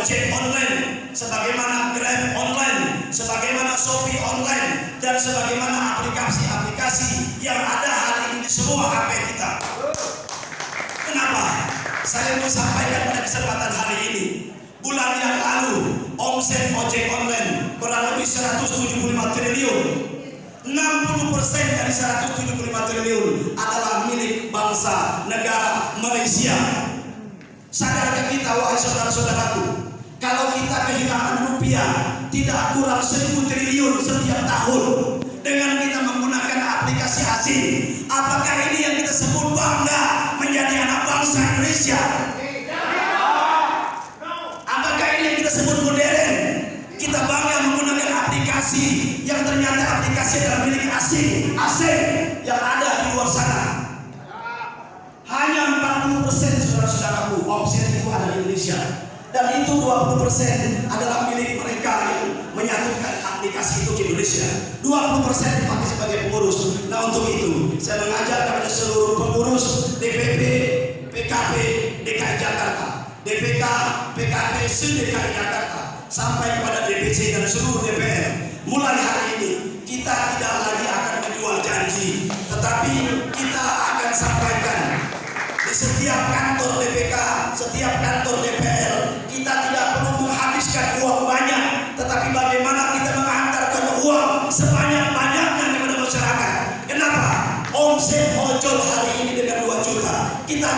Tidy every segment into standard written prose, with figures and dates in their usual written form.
ojek online, sebagaimana Grab online, sebagaimana Shopee online, dan sebagaimana aplikasi-aplikasi yang ada hari ini di semua HP kita. Kenapa? Saya mau sampaikan pada kesempatan hari ini. Bulan yang lalu, omset ojek online kurang lebih 175 triliun. 60% dari 175 triliun adalah milik bangsa negara Malaysia. Sadarkah kita, wahai saudara-saudaraku, kalau kita kehilangan rupiah tidak kurang 1.000 triliun setiap tahun dengan kita menggunakan aplikasi asing, apakah ini yang kita sebut bangga menjadi anak bangsa Indonesia? Apakah ini yang kita sebut modern? Kita bangga menggunakan aplikasi yang ternyata aplikasi adalah milik asing yang ada di luar sana. Hanya 40% saudara-saudaraku omset itu ada di Indonesia, dan itu 20% adalah milik mereka yang menyatukan aplikasi itu di Indonesia. 20% dipakai sebagai pengurus. Nah, untuk itu saya mengajak kepada seluruh pengurus DPP, PKP DKI Jakarta, DPK, PKP se-DKI Jakarta, sampai kepada DPC dan seluruh DPR. Mulai hari ini kita tidak lagi akan menjual janji, tetapi kita akan sampaikan di setiap kantor DPK, setiap kantor DPR. Kita tidak perlu menghabiskan uang banyak, tetapi bagaimana kita mengantarkan uang sebanyak-banyaknya kepada masyarakat. Kenapa? Omset ojol hari ini dengan 2 juta, kita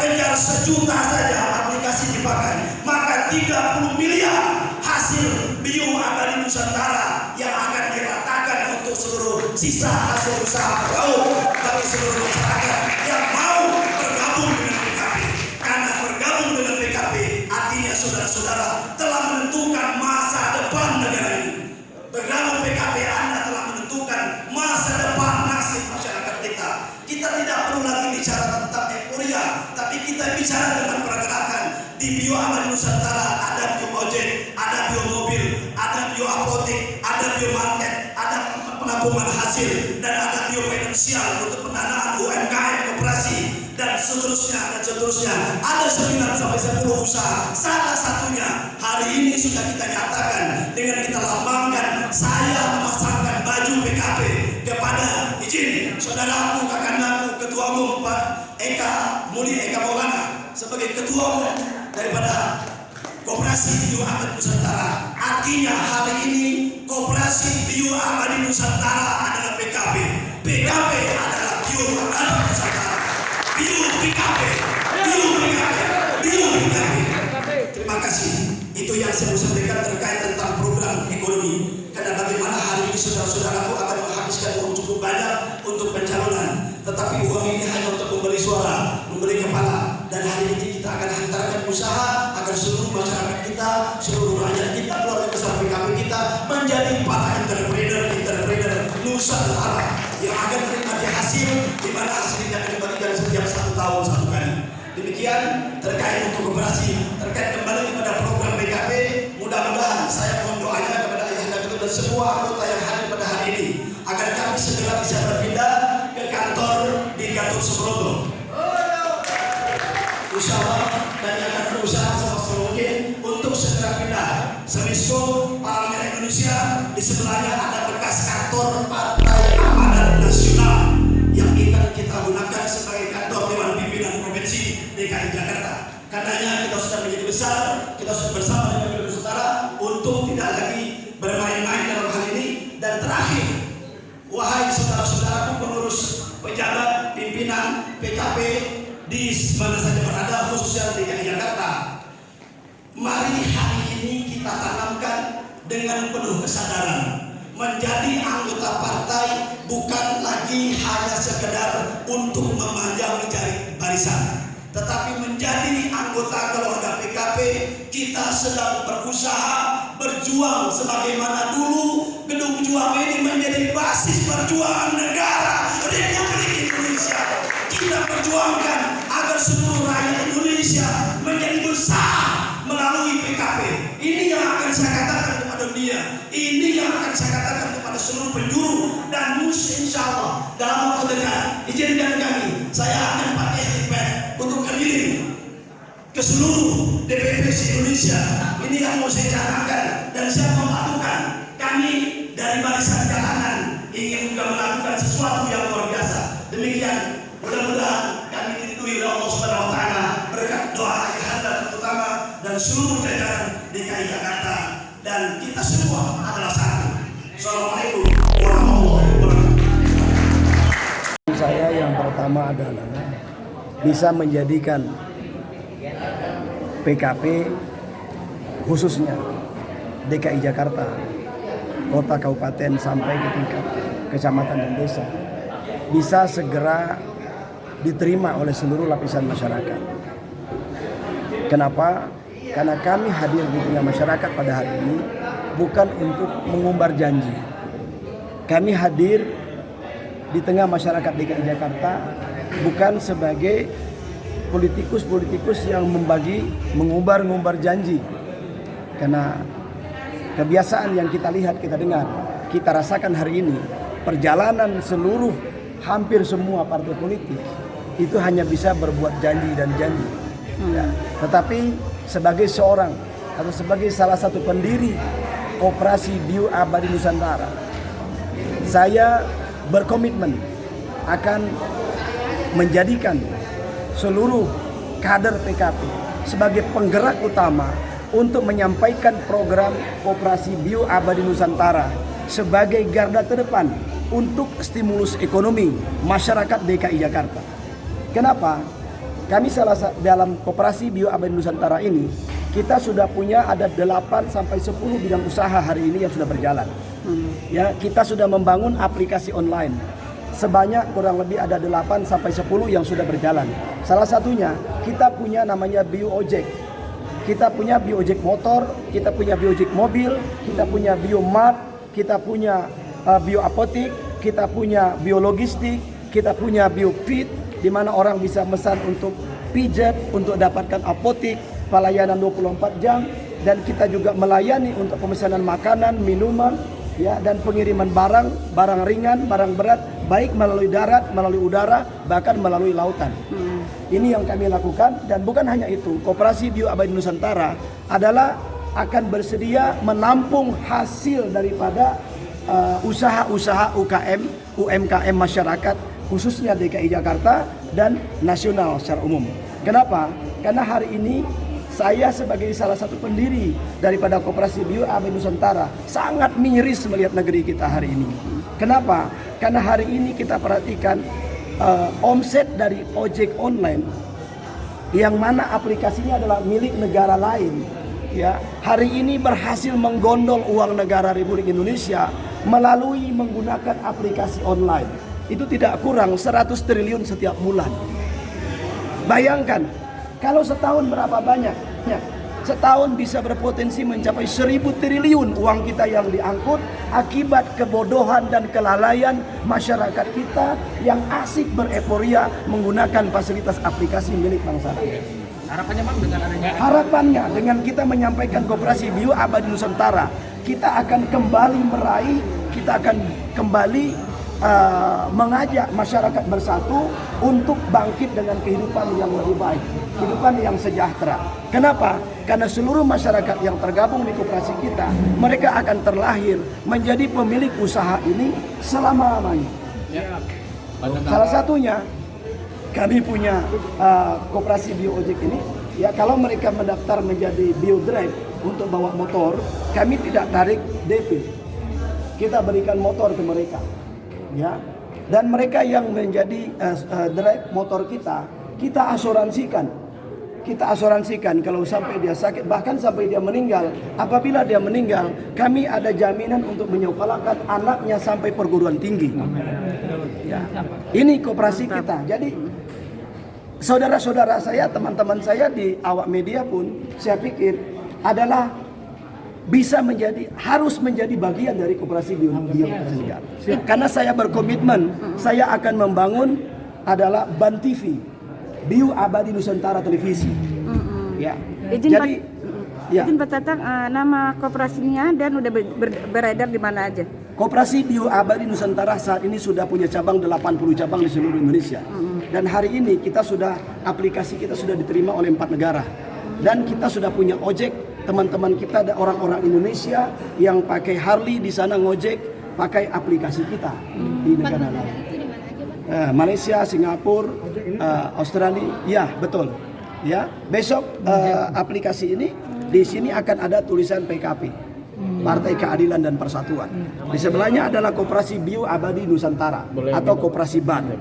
kejar 1 juta saja aplikasi dipakai, maka 30 miliar hasil bio abadi Nusantara yang akan diratakan untuk seluruh sisa hasil usaha kaum bagi seluruh masyarakat yang mau bergabung dengan PKP. Karena bergabung dengan PKP artinya saudara-saudara telah menentukan masa depan negara ini. Bergabung PKP Anda telah menentukan masa depan nasib masyarakat kita. Kita tidak perlu lagi bicara tentang euforia, tapi kita bicara tentang pergerakan. Di bio abadi Nusantara ada bio ojek, ada bio mobil, ada bio apotek, ada bio market, ada penampungan hasil, dan ada bio finansial untuk pendanaan UMKM, koperasi, dan seterusnya. Ada 9 sampai 10 usaha. Salah satunya hari ini sudah kita nyatakan dengan kita lambangkan. Saya memasangkan baju PKP kepada izin saudaraku, kakakku, ketua umum Pak Muli Eka Maulana sebagai ketua umum daripada Koperasi Bio Abadi Nusantara. Artinya hari ini Koperasi Bio Abadi Nusantara adalah PKP. PKP adalah Bio Abadi Nusantara. Bio PKP. Terima kasih. Itu yang saya mau sampaikan terkait tentang program ekonomi. Karena bagaimana hari ini saudara-saudaraku akan menghabiskan uang cukup banyak untuk pencalonan, tetapi uang ini hanya untuk membeli suara, membeli kepala. Dan hari ini kita akan hantarkan usaha agar seluruh masyarakat kita, seluruh rakyat kita, keluarga besar PKP kita menjadi para entrepreneur Nusantara yang akan menikmati hasil, di mana hasilnya akan diberikan setiap 1 tahun 1 kali. Demikian terkait untuk koperasi, terkait kembali kepada program PKP. Mudah-mudahan saya mohon doanya kepada ayahanda kita dan semua anggota yang hadir pada hari ini agar kami segera bisa berpindah ke kantor di Gatot Subroto. Insya Allah dan akan berusaha semaksimal mungkin untuk segera pindah. Semisko Palang Merah Indonesia di sebelahnya ada bekas kantor Partai Amanat Nasional yang akan kita gunakan sebagai kantor Dewan Pimpinan Provinsi DKI Jakarta. Karenanya kita sudah menjadi besar, kita sudah bersama dengan Bio Nusantara untuk tidak lagi bermain-main dalam hal ini. Dan terakhir, wahai saudara-saudaraku pengurus, pejabat, pimpinan PKP di mana saja berada, khususnya di DKI Jakarta, mari hari ini kita tanamkan dengan penuh kesadaran. Menjadi anggota partai bukan lagi hanya sekedar untuk memanjang jari barisan, tetapi menjadi anggota keluarga PKP. Kita sedang berusaha berjuang sebagaimana dulu Gedung Juang ini menjadi basis perjuangan negara Republik Indonesia. Kita perjuangkan agar seluruh rakyat Indonesia menjadi besar melalui PKP. Ini yang akan saya katakan kepada dunia, ini yang akan saya katakan kepada seluruh penjuru, dan insya Allah dalam waktu dekat izinkan kami, saya akan pakai iPad untuk keliling ke seluruh DPP Indonesia. Ini yang mau saya canangkan dan siap melakukan. Kami dari barisan kalangan ingin juga melakukan sesuatu yang luar biasa. Demikian, mudah-mudahan kami diridhoi oleh Allah Subhanahu wa taala berkat doa ikhlas terutama dan seluruh jajaran DKI Jakarta, dan kita semua adalah satu. Assalamualaikum warahmatullahi wabarakatuh. Saya yang pertama adalah bisa menjadikan PKP khususnya DKI Jakarta, kota, kabupaten sampai ke tingkat kecamatan dan desa bisa segera diterima oleh seluruh lapisan masyarakat. Kenapa? Karena kami hadir di tengah masyarakat pada hari ini bukan untuk mengumbar janji. Kami hadir di tengah masyarakat DKI Jakarta bukan sebagai politikus-politikus yang mengumbar janji. Karena kebiasaan yang kita lihat, kita dengar, kita rasakan hari ini, perjalanan seluruh hampir semua partai politik itu hanya bisa berbuat janji dan janji. Ya. Tetapi sebagai seorang atau sebagai salah satu pendiri Koperasi Bio Abadi Nusantara, saya berkomitmen akan menjadikan seluruh kader PKP sebagai penggerak utama untuk menyampaikan program Koperasi Bio Abadi Nusantara sebagai garda terdepan untuk stimulus ekonomi masyarakat DKI Jakarta. Kenapa? Kami dalam Koperasi Bio Abadi Nusantara ini kita sudah punya ada 8 sampai 10 bidang usaha hari ini yang sudah berjalan. Ya, kita sudah membangun aplikasi online. Sebanyak kurang lebih ada 8 sampai 10 yang sudah berjalan. Salah satunya kita punya namanya BioOjek. Kita punya BioOjek motor, kita punya BioOjek mobil, kita punya BioMart, kita punya BioApotik, kita punya BioLogistik, kita punya BioFit, di mana orang bisa pesan untuk pijat, untuk dapatkan apotik, pelayanan 24 jam, dan kita juga melayani untuk pemesanan makanan, minuman, ya, dan pengiriman barang ringan, barang berat, baik melalui darat, melalui udara, bahkan melalui lautan. Ini yang kami lakukan, dan bukan hanya itu, Koperasi Bio Abadi Nusantara adalah akan bersedia menampung hasil daripada usaha-usaha UMKM masyarakat, khususnya DKI Jakarta dan nasional secara umum. Kenapa? Karena hari ini saya sebagai salah satu pendiri daripada Koperasi Bio Abadi Nusantara sangat miris melihat negeri kita hari ini. Kenapa? Karena hari ini kita perhatikan omset dari ojek online yang mana aplikasinya adalah milik negara lain, ya, hari ini berhasil menggondol uang negara Republik Indonesia melalui menggunakan aplikasi online. Itu tidak kurang 100 triliun setiap bulan. Bayangkan kalau setahun berapa banyak? Setahun bisa berpotensi mencapai 1000 triliun uang kita yang diangkut akibat kebodohan dan kelalaian masyarakat kita yang asik bereporia menggunakan fasilitas aplikasi milik bangsa. Harapannya Bang dengan adanya? Harapannya dengan kita menyampaikan Koperasi Bio Abadi Nusantara, kita akan kembali meraih, kita akan kembali mengajak masyarakat bersatu untuk bangkit dengan kehidupan yang lebih baik, kehidupan yang sejahtera. Kenapa? Karena seluruh masyarakat yang tergabung di koperasi kita, mereka akan terlahir menjadi pemilik usaha ini selama-lamanya. Ya. Salah satunya kami punya Koperasi BioOjek ini, ya, kalau mereka mendaftar menjadi BioDrive untuk bawa motor, kami tidak tarik DP. Kita berikan motor ke mereka. Ya, dan mereka yang menjadi drive motor kita asuransikan. Kita asuransikan kalau sampai dia sakit, bahkan sampai dia meninggal. Apabila dia meninggal, kami ada jaminan untuk menyekolahkan anaknya sampai perguruan tinggi. Ya, ini koperasi kita. Jadi saudara-saudara saya, teman-teman saya di awak media pun, saya pikir adalah harus menjadi bagian dari Koperasi Bio Nusantara. Karena saya berkomitmen, saya akan membangun adalah BAN TV, Bio Abadi Nusantara Televisi. Ya. Izin Pak Tatang, nama koperasinya dan udah beredar di mana aja? Koperasi Bio Abadi Nusantara saat ini sudah punya 80 cabang di seluruh Indonesia. Dan hari ini aplikasi kita sudah diterima oleh 4 negara. Dan kita sudah punya ojek, teman-teman kita ada orang-orang Indonesia yang pakai Harley di sana ngojek pakai aplikasi kita di negara lain. Malaysia, Singapura, Australia, ya betul. Ya, besok aplikasi ini di sini akan ada tulisan PKP, Partai Keadilan dan Persatuan. Di sebelahnya adalah Koperasi Bio Abadi Nusantara atau Koperasi BAN.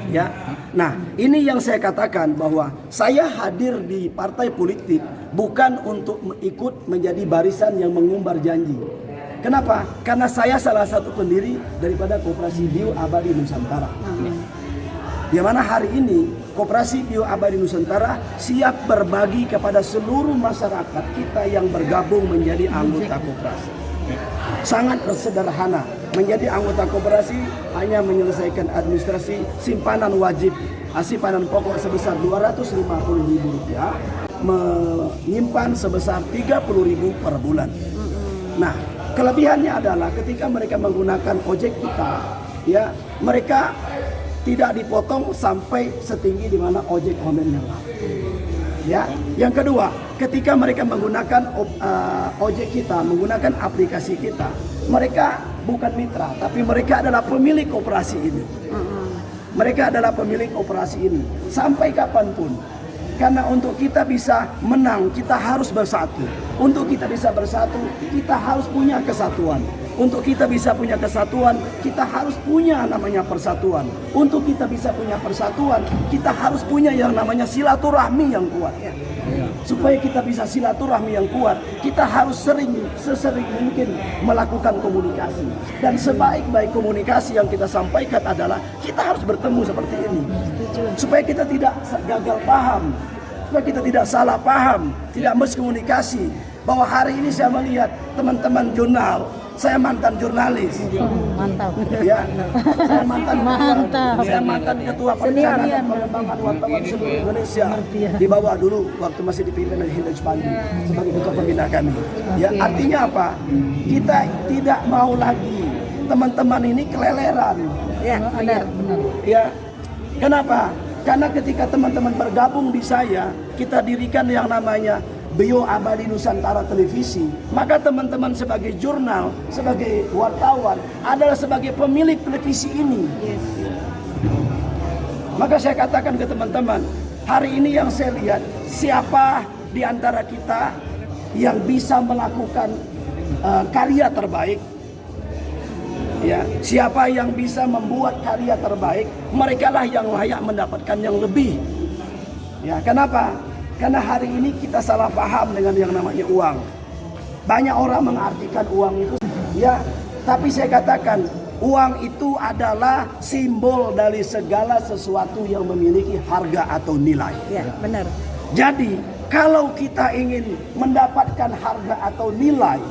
Ya, nah ini yang saya katakan bahwa saya hadir di partai politik bukan untuk ikut menjadi barisan yang mengumbar janji. Kenapa? Karena saya salah satu pendiri daripada Koperasi Bio Abadi Nusantara. Di mana hari ini Koperasi Bio Abadi Nusantara siap berbagi kepada seluruh masyarakat kita yang bergabung menjadi anggota koperasi. Sangat sederhana, menjadi anggota koperasi hanya menyelesaikan administrasi simpanan wajib simpanan pokok sebesar Rp250.000, menyimpan sebesar Rp30.000 per bulan. Nah, kelebihannya adalah ketika mereka menggunakan ojek kita, ya mereka tidak dipotong sampai setinggi di mana ojek online yang lain. Ya, yang kedua, ketika mereka menggunakan ojek kita, menggunakan aplikasi kita, mereka bukan mitra, tapi mereka adalah pemilik koperasi ini. Mereka adalah pemilik operasi ini sampai kapanpun. Karena untuk kita bisa menang, kita harus bersatu. Untuk kita bisa bersatu, kita harus punya kesatuan. Untuk kita bisa punya kesatuan, kita harus punya namanya persatuan. Untuk kita bisa punya persatuan, kita harus punya yang namanya silaturahmi yang kuat. Supaya kita bisa silaturahmi yang kuat, kita harus sesering mungkin melakukan komunikasi. Dan sebaik-baik komunikasi yang kita sampaikan adalah kita harus bertemu seperti ini. Supaya kita tidak gagal paham, supaya kita tidak salah paham, tidak miskomunikasi. Bahwa hari ini saya melihat teman-teman jurnal, saya mantan jurnalis. Mantap. Ya, saya mantan Mantap. Saya mantan ketua perencanaan dan pengembangan wartawan seluruh Indonesia. Di bawah dulu waktu masih dipimpin oleh Hinda Spandi sebagai ketua pembina kami. Ya, artinya apa? Kita tidak mau lagi teman-teman ini keleleran. Ya, benar. Ya, kenapa? Karena ketika teman-teman bergabung di saya, kita dirikan yang namanya Bio Abadi Nusantara Televisi, maka teman-teman sebagai jurnal, sebagai wartawan adalah sebagai pemilik televisi ini. Maka saya katakan ke teman-teman, hari ini yang saya lihat, siapa di antara kita yang bisa melakukan karya terbaik, ya, siapa yang bisa membuat karya terbaik, merekalah yang layak mendapatkan yang lebih. Ya, kenapa? Karena hari ini kita salah paham dengan yang namanya uang. Banyak orang mengartikan uang itu, ya, tapi saya katakan uang itu adalah simbol dari segala sesuatu yang memiliki harga atau nilai. Ya, benar. Jadi, kalau kita ingin mendapatkan harga atau nilai,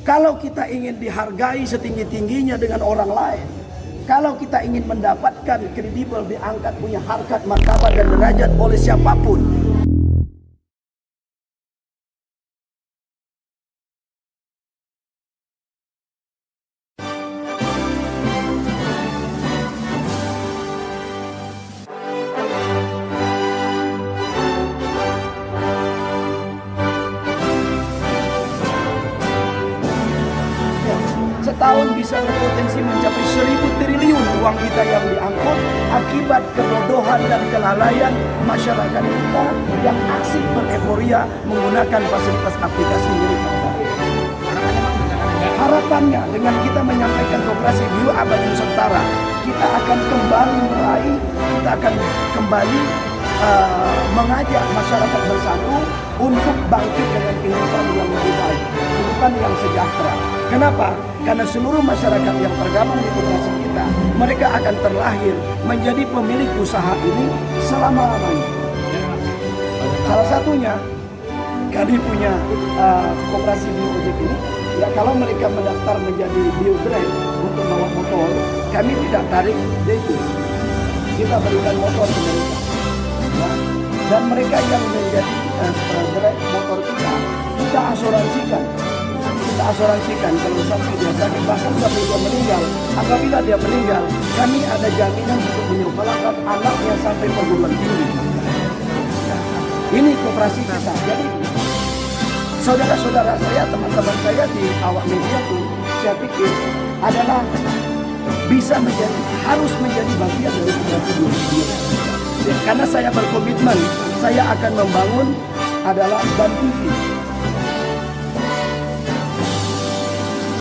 kalau kita ingin dihargai setinggi-tingginya dengan orang lain, kalau kita ingin mendapatkan kredibel, diangkat, punya harkat, martabat dan derajat oleh siapapun, setahun bisa berpotensi mencapai 1.000 triliun uang kita yang diangkut akibat kebodohan dan kelalaian masyarakat kita yang asik bereforia menggunakan fasilitas aplikasi milik mereka. Harapannya dengan kita menyampaikan Koperasi Bio Abadi Nusantara, kita akan kembali meraih, kita akan kembali mengajak masyarakat bersatu untuk bangkit dengan kehidupan yang lebih baik, kehidupan yang sejahtera. Kenapa? Karena seluruh masyarakat yang tergabung di koperasi kita, mereka akan terlahir menjadi pemilik usaha ini selama-lamanya. Salah satunya, kami punya koperasi Biojek ini. Ya, kalau mereka mendaftar menjadi Biodrive untuk bawa motor, kami tidak tarik itu. Kita berikan motor ke mereka. Ya. Dan mereka yang menjadi drive motor kita asuransikan. Kita asuransikan kalau sampai dia sakit, bahkan sampai dia meninggal. Apabila dia meninggal, kami ada jaminan untuk menyekolahkan anaknya sampai perguruan tinggi. Ini koperasi kita. Jadi saudara-saudara saya, teman-teman saya di awak media pun saya pikir adalah bisa menjadi, harus menjadi bagian dari koperasi dunia. Karena saya berkomitmen, saya akan membangun adalah Ban TV.